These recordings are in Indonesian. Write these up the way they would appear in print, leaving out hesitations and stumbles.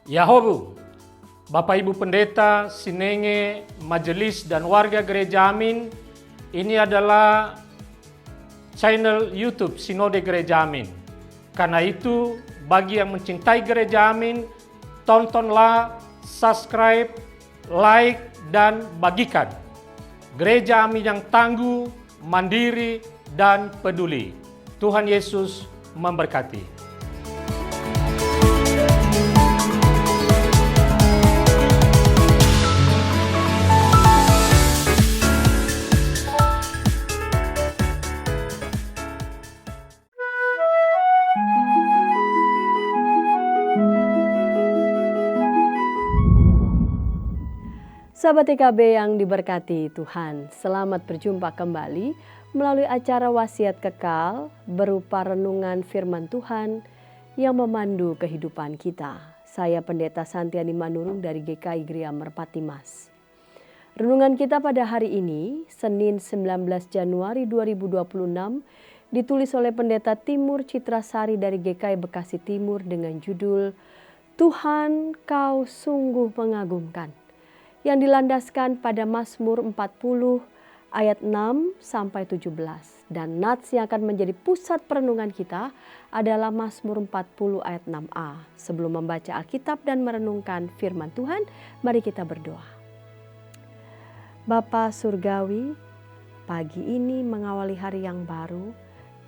Yahobu, Bapak Ibu Pendeta, Sinenge, Majelis dan warga Gereja Amin, ini adalah channel YouTube Sinode Gereja Amin. Karena itu, bagi yang mencintai Gereja Amin, tontonlah, subscribe, like, dan bagikan. Gereja Amin yang tangguh, mandiri, dan peduli. Tuhan Yesus memberkati. Sahabat TKB yang diberkati Tuhan, selamat berjumpa kembali melalui acara Wasiat Kekal berupa renungan firman Tuhan yang memandu kehidupan kita. Saya Pendeta Santiani Manurung dari GKI Gereja Merpati Mas. Renungan kita pada hari ini, Senin 19 Januari 2026, ditulis oleh Pendeta Timur Citrasari dari GKI Bekasi Timur dengan judul Tuhan Kau Sungguh Mengagumkan, yang dilandaskan pada Mazmur 40 ayat 6 sampai 17. Dan nats yang akan menjadi pusat perenungan kita adalah Mazmur 40 ayat 6a. Sebelum membaca Alkitab dan merenungkan firman Tuhan, mari kita berdoa. Bapa Surgawi, pagi ini mengawali hari yang baru,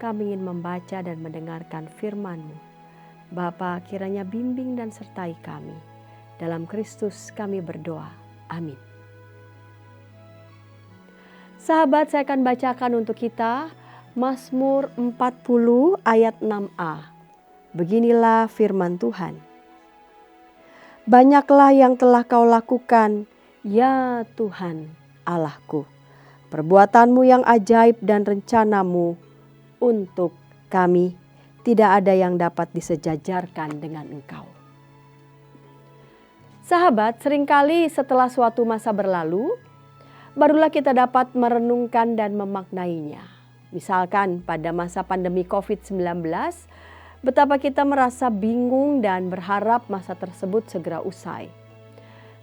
kami ingin membaca dan mendengarkan firman-Mu. Bapa, kiranya bimbing dan sertai kami. Dalam Kristus kami berdoa. Amin. Sahabat, saya akan bacakan untuk kita Mazmur 40 ayat 6a. Beginilah firman Tuhan. Banyaklah yang telah Kau lakukan, ya Tuhan Allahku. Perbuatanmu yang ajaib dan rencanamu untuk kami, tidak ada yang dapat disejajarkan dengan Engkau. Sahabat, seringkali setelah suatu masa berlalu, barulah kita dapat merenungkan dan memaknainya. Misalkan pada masa pandemi COVID-19, betapa kita merasa bingung dan berharap masa tersebut segera usai.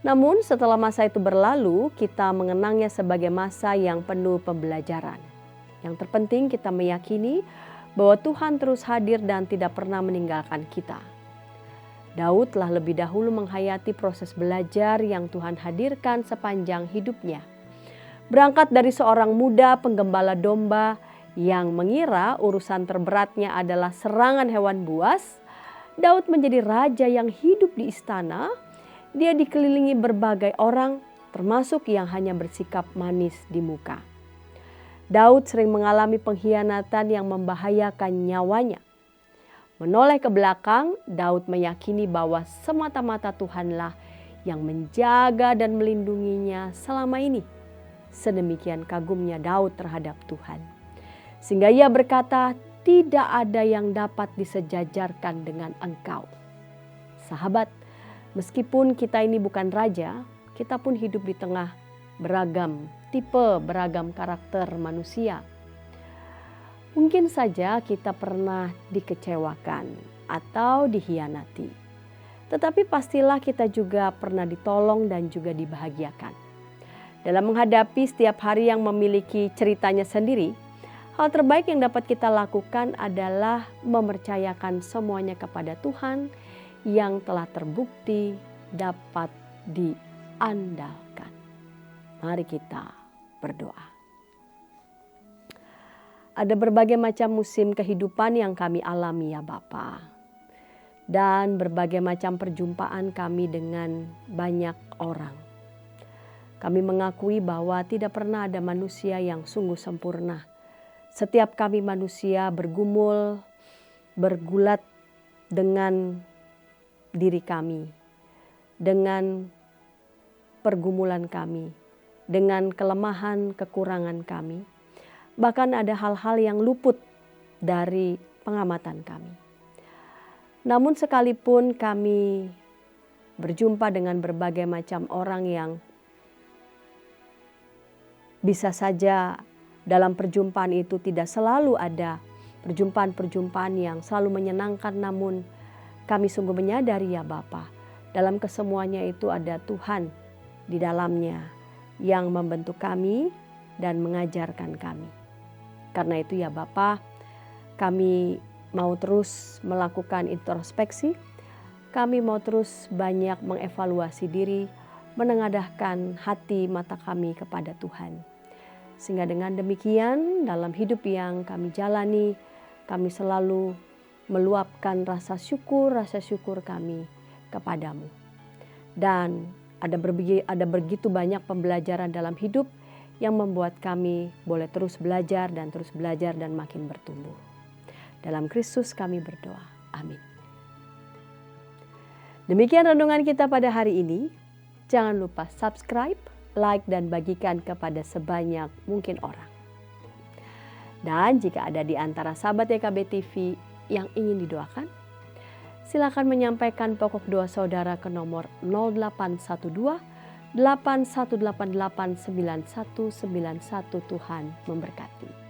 Namun setelah masa itu berlalu, kita mengenangnya sebagai masa yang penuh pembelajaran. Yang terpenting kita meyakini bahwa Tuhan terus hadir dan tidak pernah meninggalkan kita. Daud telah lebih dahulu menghayati proses belajar yang Tuhan hadirkan sepanjang hidupnya. Berangkat dari seorang muda penggembala domba yang mengira urusan terberatnya adalah serangan hewan buas, Daud menjadi raja yang hidup di istana. Dia dikelilingi berbagai orang, termasuk yang hanya bersikap manis di muka. Daud sering mengalami pengkhianatan yang membahayakan nyawanya. Menoleh ke belakang, Daud meyakini bahwa semata-mata Tuhanlah yang menjaga dan melindunginya selama ini. Sedemikian kagumnya Daud terhadap Tuhan. Sehingga ia berkata, tidak ada yang dapat disejajarkan dengan Engkau. Sahabat, meskipun kita ini bukan raja, kita pun hidup di tengah beragam tipe, beragam karakter manusia. Mungkin saja kita pernah dikecewakan atau dihianati. Tetapi pastilah kita juga pernah ditolong dan juga dibahagiakan. Dalam menghadapi setiap hari yang memiliki ceritanya sendiri, hal terbaik yang dapat kita lakukan adalah mempercayakan semuanya kepada Tuhan yang telah terbukti dapat diandalkan. Mari kita berdoa. Ada berbagai macam musim kehidupan yang kami alami ya Bapa. Dan berbagai macam perjumpaan kami dengan banyak orang. Kami mengakui bahwa tidak pernah ada manusia yang sungguh sempurna. Setiap kami manusia bergumul, bergulat dengan diri kami. Dengan pergumulan kami. Dengan kelemahan, kekurangan kami. Bahkan ada hal-hal yang luput dari pengamatan kami. Namun sekalipun kami berjumpa dengan berbagai macam orang yang bisa saja dalam perjumpaan itu tidak selalu ada perjumpaan-perjumpaan yang selalu menyenangkan, namun kami sungguh menyadari ya Bapa, Dalam kesemuanya itu ada Tuhan di dalamnya yang membentuk kami dan mengajarkan kami. Karena itu ya Bapa, kami mau terus melakukan introspeksi, kami mau terus banyak mengevaluasi diri, menengadahkan hati mata kami kepada Tuhan. Sehingga dengan demikian dalam hidup yang kami jalani, kami selalu meluapkan rasa syukur kami kepadamu. Dan ada begitu banyak pembelajaran dalam hidup yang membuat kami boleh terus belajar dan makin bertumbuh. Dalam Kristus kami berdoa. Amin. Demikian renungan kita pada hari ini. Jangan lupa subscribe, like, dan bagikan kepada sebanyak mungkin orang. Dan jika ada di antara sahabat YKB TV yang ingin didoakan, silakan menyampaikan pokok doa saudara ke nomor 0812 8188 9191. Tuhan memberkati.